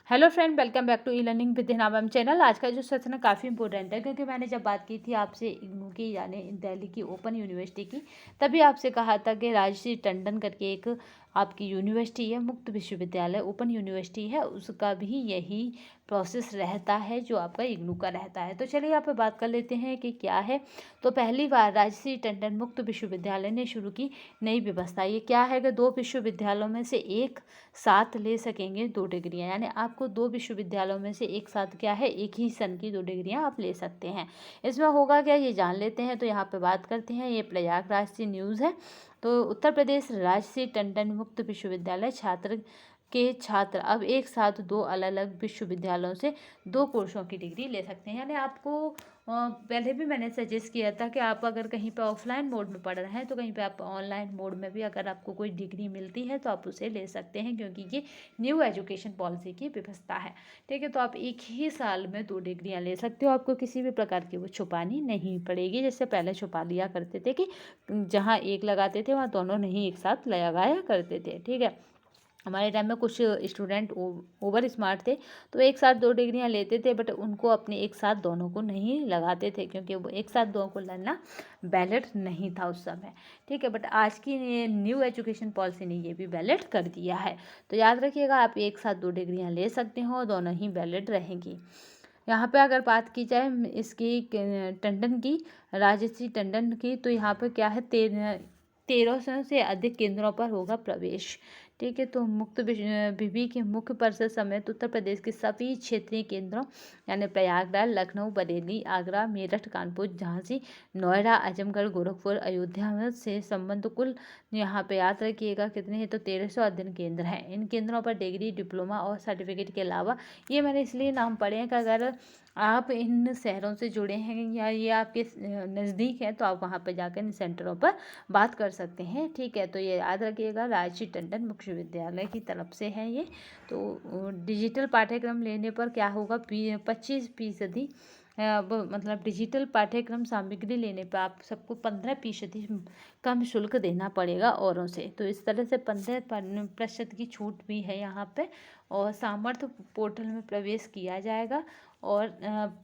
Hello friend, welcome back to e learning with नाम channel. आज का जो सेशन है काफ़ी इंपॉर्टेंट है, क्योंकि मैंने जब बात की थी आपसे इग्नू की यानी दिल्ली की ओपन यूनिवर्सिटी की, तभी आपसे कहा था कि राजश्री टंडन करके एक आपकी यूनिवर्सिटी है, मुक्त विश्वविद्यालय ओपन यूनिवर्सिटी है, उसका भी यही प्रोसेस रहता है जो आपका इग्नू का रहता है। तो चलिए यहाँ पे बात कर लेते हैं कि क्या है। तो पहली बार राजश्री टंडन मुक्त विश्वविद्यालय ने शुरू की नई व्यवस्था। ये क्या है कि 2 विश्वविद्यालयों में से एक साथ ले सकेंगे 2 डिग्रियाँ, यानी आपको 2 विश्वविद्यालयों में से एक साथ क्या है, एक ही सन की 2 डिग्रियाँ आप ले सकते हैं। इसमें होगा क्या, ये जान लेते हैं। तो यहाँ पे बात करते हैं, ये प्रयागराज से न्यूज़ है। तो उत्तर प्रदेश राजश्री टंडन मुक्त विश्वविद्यालय छात्र अब एक साथ 2 अलग अलग विश्वविद्यालयों से 2 कोर्सों की डिग्री ले सकते हैं। यानी आपको पहले भी मैंने सजेस्ट किया था कि आप अगर कहीं पे ऑफलाइन मोड में पढ़ रहे हैं तो कहीं पे आप ऑनलाइन मोड में भी अगर आपको कोई डिग्री मिलती है तो आप उसे ले सकते हैं, क्योंकि ये न्यू एजुकेशन पॉलिसी की व्यवस्था है। ठीक है, तो आप एक ही साल में 2 डिग्रियां ले सकते हो, आपको किसी भी प्रकार की वो छुपानी नहीं पड़ेगी। जैसे पहले छुपा लिया करते थे कि जहाँ एक लगाते थे वहाँ दोनों नहीं एक साथ लगाया करते थे। ठीक है, हमारे टाइम में कुछ स्टूडेंट ओवर स्मार्ट थे, तो एक साथ 2 डिग्रियां लेते थे, बट उनको अपने एक साथ दोनों को नहीं लगाते थे, क्योंकि वो एक साथ दोनों को लेना वैलिड नहीं था उस समय। ठीक है, बट आज की न्यू एजुकेशन पॉलिसी ने ये भी वैलिड कर दिया है। तो याद रखिएगा, आप एक साथ 2 डिग्रियां ले सकते हो, दोनों ही वैलिड रहेंगी। यहाँ पे अगर बात की जाए इसकी टंडन की, राजश्री टंडन की, तो यहाँ पे क्या है, 1300 से अधिक केंद्रों पर होगा प्रवेश। ठीक है, तो मुक्त विवि के मुख्य परिषद समेत उत्तर प्रदेश के सभी क्षेत्रीय केंद्रों यानी प्रयागराज, लखनऊ, बरेली, आगरा, मेरठ, कानपुर, झांसी, नोएडा, आजमगढ़, गोरखपुर, अयोध्या से संबंध कुल यहाँ पे याद रखिएगा कितने हैं, तो 1300 अध्ययन केंद्र हैं। इन केंद्रों पर डिग्री, डिप्लोमा और सर्टिफिकेट के अलावा, ये मैंने इसलिए नाम पढ़े हैं कि अगर आप इन शहरों से जुड़े हैं या ये आपके नज़दीक है तो आप वहाँ पर जाकर इन सेंटरों पर बात कर सकते हैं। ठीक है, तो ये याद रखिएगा, राजश्री टंडन मुक्त विश्वविद्यालय की तरफ से है ये। तो डिजिटल पाठ्यक्रम लेने पर क्या होगा, 25% मतलब डिजिटल पाठ्यक्रम सामग्री लेने पर आप सबको 15% कम शुल्क देना पड़ेगा औरों से। तो इस तरह से 15% की छूट भी है यहाँ पे। और सामर्थ्य पोर्टल में प्रवेश किया जाएगा, और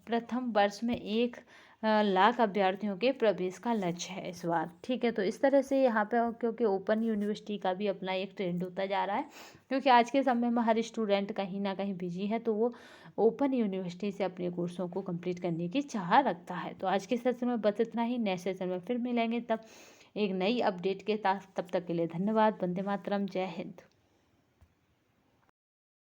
प्रथम वर्ष में 1 लाख अभ्यर्थियों के प्रवेश का लक्ष्य है इस बार। ठीक है, तो इस तरह से यहाँ पे, क्योंकि ओपन यूनिवर्सिटी का भी अपना एक ट्रेंड होता जा रहा है, क्योंकि आज के समय में हर स्टूडेंट कहीं ना कहीं बिजी है, तो वो ओपन यूनिवर्सिटी से अपने कोर्सों को कंप्लीट करने की चाह रखता है। तो आज के सेशन में बस इतना ही। नेक्स्ट सेशन में फिर मिलेंगे, तब एक नई अपडेट के साथ। तब तक के लिए धन्यवाद। वंदे मातरम, जय हिंद।